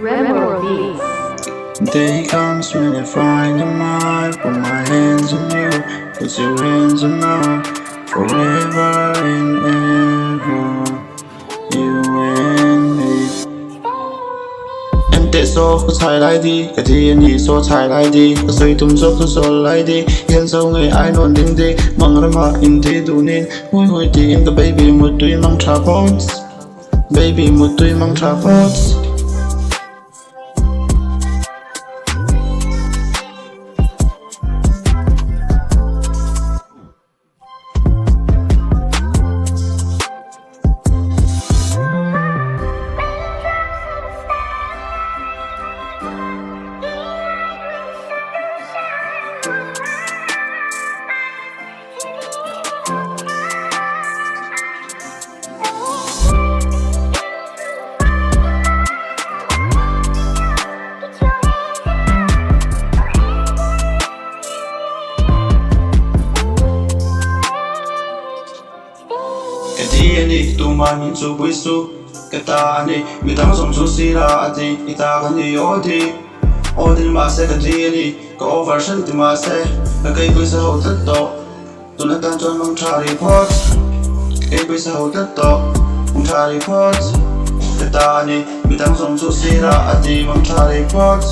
Remember beats. Day comes when I find a mind. Put my hands on you, put your hands on mine. Forever and ever, you and me. Em tệ số có thay lại đi, cái gì em nghĩ số thay lại đi. Có xây tum dốc tu số lại đi. Hiện sau người ai nôn đinh đi, mang ra mà in đi đủ nên. Hôi hôi đi em cái baby một tuổi mang trà box. Baby một tuổi mang trà box. Cái gì đi tu mà nhìn su bui su cái ta đi mi tao sống su si ra đi ita cái gì ô đi mà sẽ cái gì đi có version thì mà sẽ cái quay sẽ hậu tất to tôi đã đang cho mong trả report cái quay sẽ hậu tất to mong trả report cái ta đi mi tao sống su si ra đi mong trả report